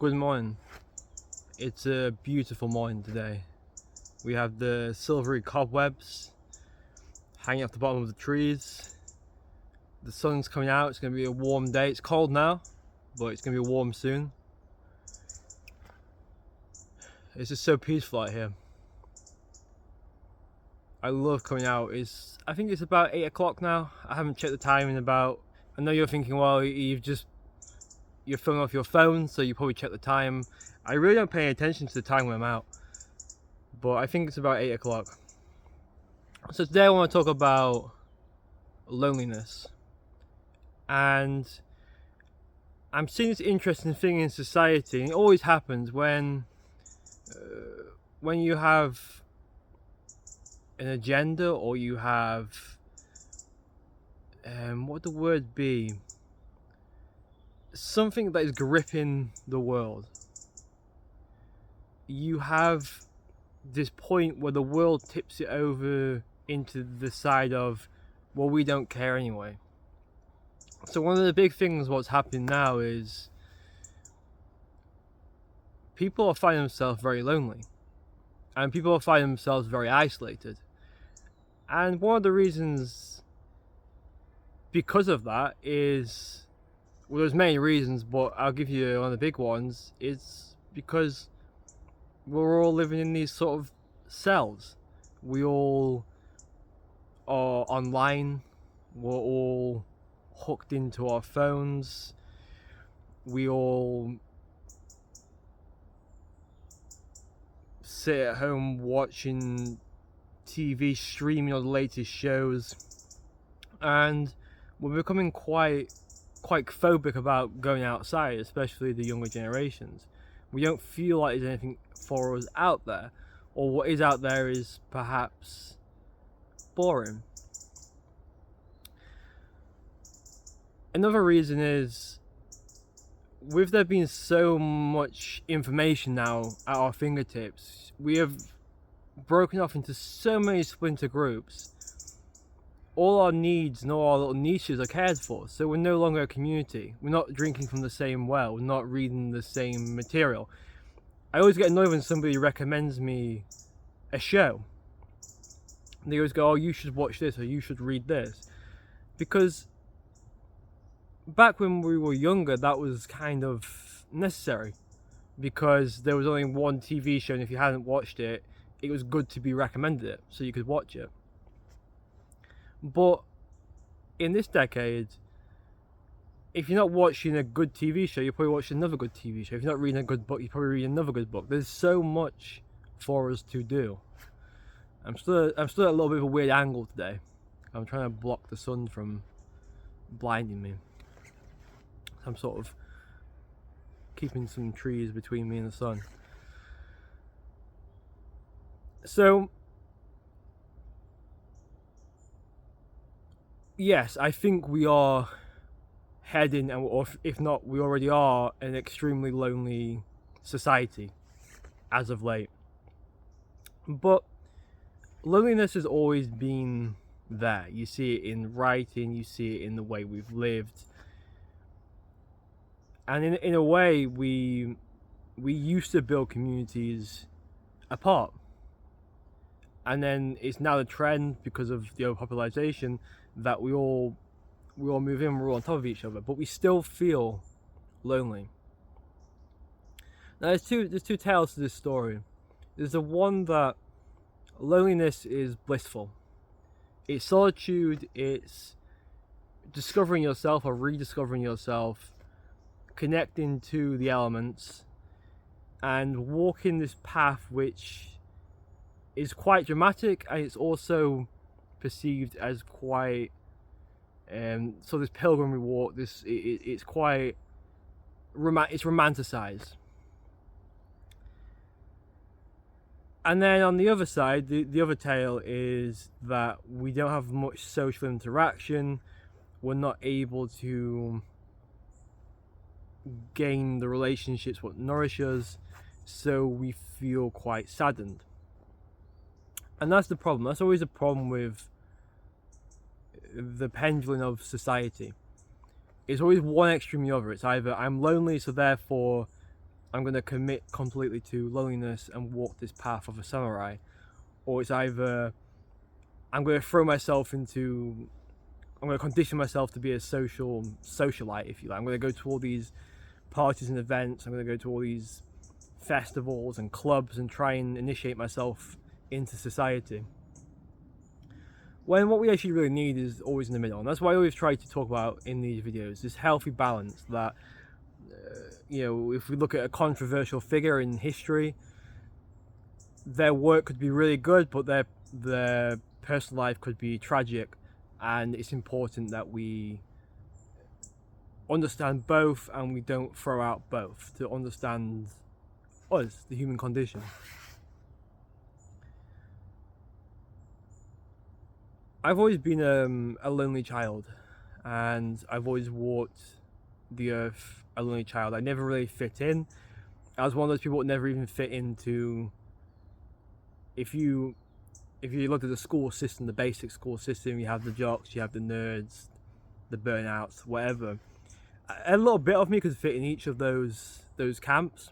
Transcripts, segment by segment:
Good morning. It's a beautiful morning today. We have the silvery cobwebs hanging off the bottom of the trees. The sun's coming out. It's going to be a warm day. It's cold now, but it's going to be warm soon. It's just so peaceful out here. I love coming out. I think it's about 8 o'clock now. I haven't checked the time in about... I know you're thinking, well, you're filming off your phone, so you probably check the time. I really don't pay attention to the time when I'm out, but I think it's about 8 o'clock. So today I want to talk about loneliness. And I'm seeing this interesting thing in society, and it always happens when you have an agenda, or you have what would the word be? Something that is gripping the world. You have this point where the world tips it over into the side of, well, we don't care anyway. So one of the big things what's happening now is people are finding themselves very lonely, and people are finding themselves very isolated. And one of the reasons because of that is, well, there's many reasons, but I'll give you one of the big ones. It's because we're all living in these sort of cells. We all are online. We're all hooked into our phones. We all sit at home watching TV, streaming all the latest shows, and we're becoming quite phobic about going outside, especially the younger generations. We don't feel like there's anything for us out there, or what is out there is perhaps boring. Another reason is, with there being so much information now at our fingertips, we have broken off into so many splinter groups. All our needs and all our little niches are cared for, so we're no longer a community. We're not drinking from the same well, we're not reading the same material. I always get annoyed when somebody recommends me a show. They always go, oh, you should watch this, or you should read this. Because back when we were younger, that was kind of necessary, because there was only one TV show, and if you hadn't watched it, it was good to be recommended it, so you could watch it. But in this decade, if you're not watching a good TV show, you're probably watching another good TV show. If you're not reading a good book, you're probably reading another good book. There's so much for us to do. I'm still at a little bit of a weird angle today. I'm trying to block the sun from blinding me. I'm sort of keeping some trees between me and the sun. So yes, I think we are heading, or if not, we already are, an extremely lonely society as of late. But loneliness has always been there. You see it in writing, you see it in the way we've lived. And in a way, we used to build communities apart. And then it's now the trend, because of the overpopulation, that we all move in, we're all on top of each other, but we still feel lonely. Now there's two tales to this story. There's the one that loneliness is blissful. It's solitude, it's discovering yourself or rediscovering yourself, connecting to the elements, and walking this path which is quite dramatic, and it's also perceived as quite so this pilgrimage walk, it's quite it's romanticized. And then on the other side, the other tale is that we don't have much social interaction. We're not able to gain the relationships what nourish us, so we feel quite saddened. And that's the problem. That's always a problem with the pendulum of society. It's always one extreme or the other. It's either I'm lonely, so therefore I'm going to commit completely to loneliness and walk this path of a samurai, or it's either I'm going to throw myself into, I'm going to condition myself to be a socialite, if you like. I'm going to go to all these parties and events. I'm going to go to all these festivals and clubs and try and initiate myself into society. When what we actually really need is always in the middle. And that's why I always try to talk about in these videos, this healthy balance that, if we look at a controversial figure in history, their work could be really good, but their personal life could be tragic. And it's important that we understand both and we don't throw out both to understand us, the human condition. I've always been a lonely child, and I've always walked the earth a lonely child. I never really fit in. I was one of those people that never even fit into. If you look at the school system, the basic school system, you have the jocks, you have the nerds, the burnouts, whatever. A little bit of me could fit in each of those camps,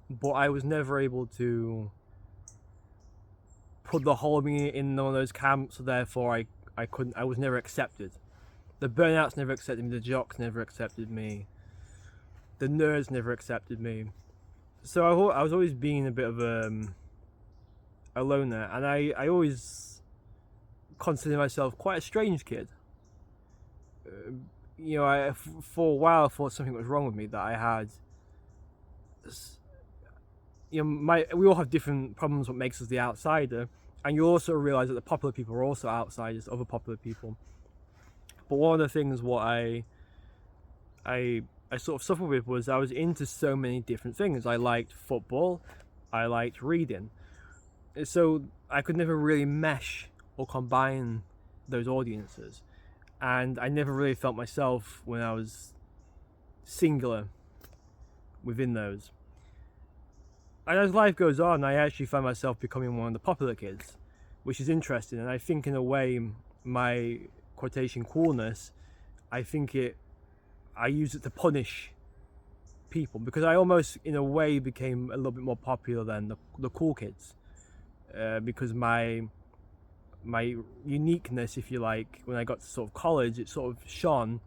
but I was never able to put the whole of me in one of those camps, so therefore I was never accepted. The burnouts never accepted me, the jocks never accepted me, the nerds never accepted me. So I was always being a bit of a loner, and I always consider myself quite a strange kid. For a while I thought something was wrong with me, that I had, we all have different problems, what makes us the outsider, and you also realize that the popular people are also outsiders, other popular people. But one of the things what I sort of suffered with was I was into so many different things. I liked football, I liked reading, so I could never really mesh or combine those audiences, and I never really felt myself when I was singular within those. And as life goes on, I actually find myself becoming one of the popular kids, which is interesting. And I think in a way, my quotation coolness, I use it to punish people, because I almost in a way became a little bit more popular than the cool kids, because my uniqueness, if you like, when I got to sort of college, it sort of shone,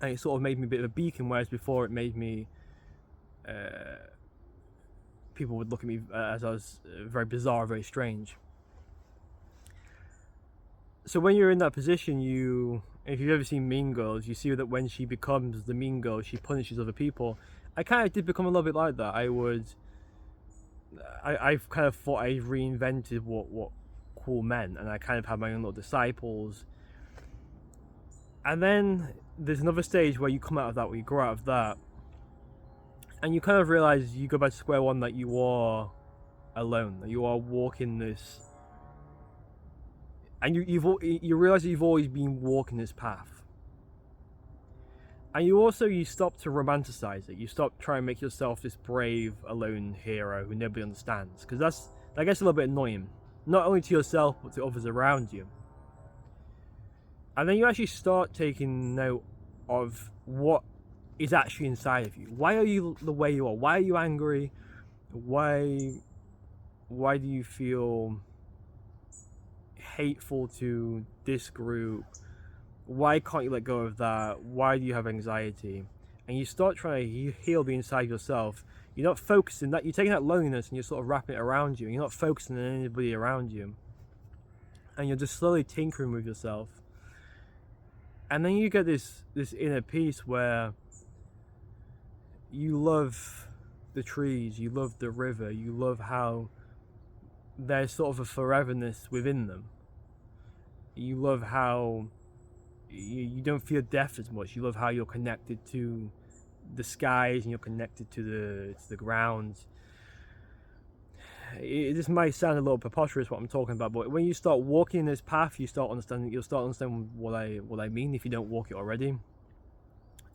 and it sort of made me a bit of a beacon, whereas before it made me people would look at me as I was very bizarre, very strange. So when you're in that position, if you've ever seen Mean Girls, you see that when she becomes the mean girl, she punishes other people. I kind of did become a little bit like that. I've kind of thought I reinvented what cool meant, and I kind of had my own little disciples. And then there's another stage where you come out of that, where you grow out of that, and you kind of realize, you go back to square one, that you are alone, that you are walking this, and you realize that you've always been walking this path. And you stop to romanticize it. You stop trying to make yourself this brave, alone hero who nobody understands, because that gets a little bit annoying, not only to yourself but to others around you. And then you actually start taking note of what is actually inside of you. Why are you the way you are? Why are you angry? Why do you feel hateful to this group? Why can't you let go of that? Why do you have anxiety? And you start trying to heal the inside of yourself. You're not focusing that, you're taking that loneliness and you're sort of wrapping it around you. You're not focusing on anybody around you, and you're just slowly tinkering with yourself. And then you get this inner peace where you love the trees, you love the river, you love how there's sort of a foreverness within them. You love how you don't feel death as much. You love how you're connected to the skies and you're connected to the ground. This might sound a little preposterous what I'm talking about, but when you start walking this path, you'll start understanding what I mean, if you don't walk it already.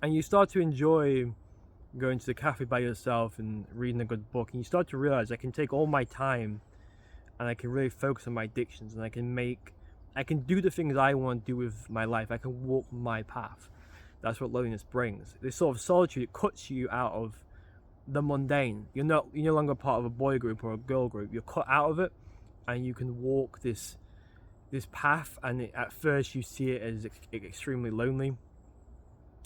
And you start to enjoy going to the cafe by yourself and reading a good book, and you start to realize I can take all my time and I can really focus on my addictions, and I can do the things I want to do with my life. I can walk my path. That's what loneliness brings. This sort of solitude, it cuts you out of the mundane. You're no longer part of a boy group or a girl group. You're cut out of it, and you can walk this path. And at first, you see it as extremely lonely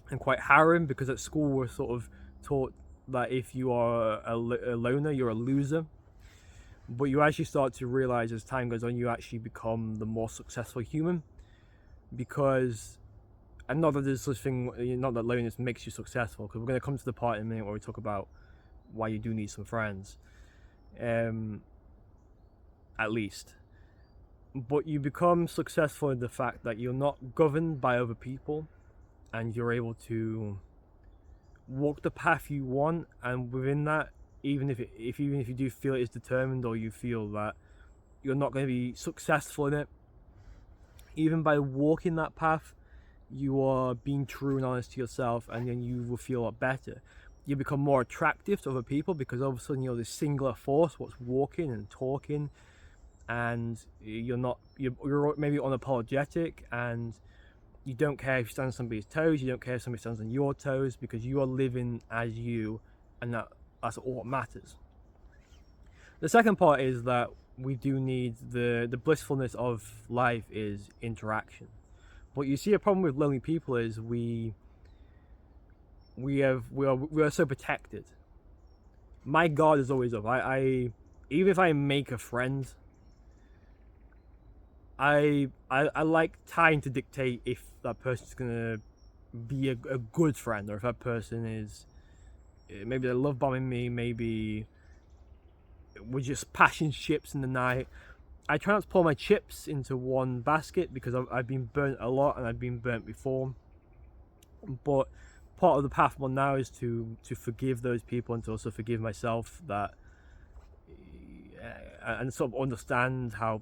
and quite harrowing, because at school we're sort of taught that if you are a loner, you're a loser. But you actually start to realize as time goes on, you actually become the more successful human, because, and not that there's such thing, not that loneliness makes you successful, because we're going to come to the part in a minute where we talk about why you do need some friends, at least. But you become successful in the fact that you're not governed by other people, and you're able to walk the path you want, and within that, even if you do feel it is determined, or you feel that you're not going to be successful in it, even by walking that path, you are being true and honest to yourself, and then you will feel a lot better. You become more attractive to other people, because all of a sudden you're this singular force what's walking and talking, and you're maybe unapologetic, and you don't care if you stand on somebody's toes, you don't care if somebody stands on your toes, because you are living as you, and that's all that matters. The second part is that we do need the blissfulness of life is interaction. What you see a problem with lonely people is we are so protected. My guard is always up. I even if I make a friend, I like time to dictate if that person's gonna be a good friend, or if that person is, maybe they're love bombing me, maybe we're just passing chips in the night. I try not to pour my chips into one basket, because I've been burnt a lot, and I've been burnt before. But part of the path one now is to forgive those people, and to also forgive myself, that and sort of understand how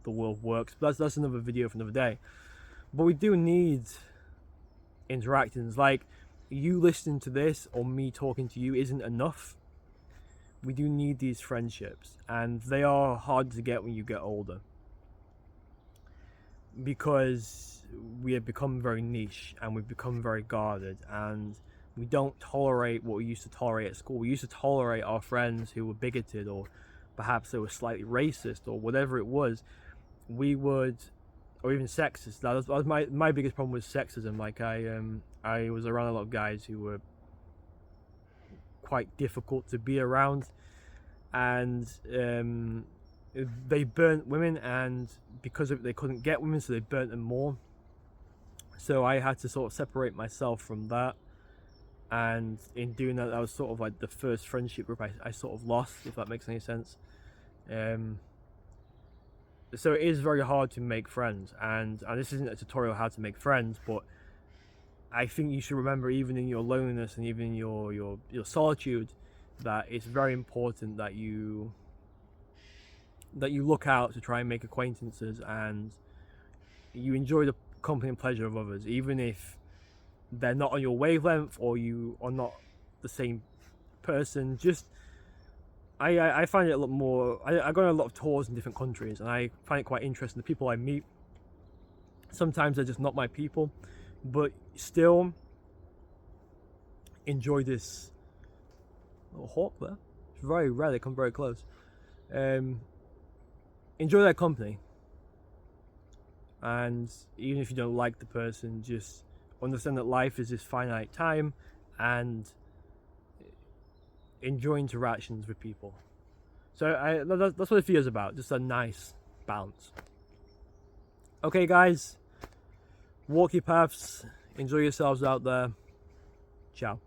the world works. But that's another video for another day. But we do need interactions. Like, you listening to this or me talking to you isn't enough. We do need these friendships, and they are hard to get when you get older, because we have become very niche, and we've become very guarded, and we don't tolerate what we used to tolerate at school. We used to tolerate our friends who were bigoted, or perhaps they were slightly racist, or whatever it was. We would, or even sexist. That was my biggest problem with sexism. Like, I was around a lot of guys who were quite difficult to be around, and they burnt women, and because of it, they couldn't get women, so they burnt them more. So I had to sort of separate myself from that, and in doing that, that was sort of like the first friendship group I sort of lost, if that makes any sense. So it is very hard to make friends, and this isn't a tutorial how to make friends, but I think you should remember, even in your loneliness and even in your solitude, that it's very important that you look out to try and make acquaintances, and you enjoy the company and pleasure of others, even if they're not on your wavelength, or you are not the same person. Just I find it a lot more. I go on a lot of tours in different countries, and I find it quite interesting. The people I meet, sometimes they're just not my people, but still enjoy this little hawk there. It's very rare, they come very close. Enjoy their company, and even if you don't like the person, just understand that life is this finite time, and enjoy interactions with people. So that's what the video is about, just a nice balance. Okay guys, walk your paths, enjoy yourselves out there. Ciao.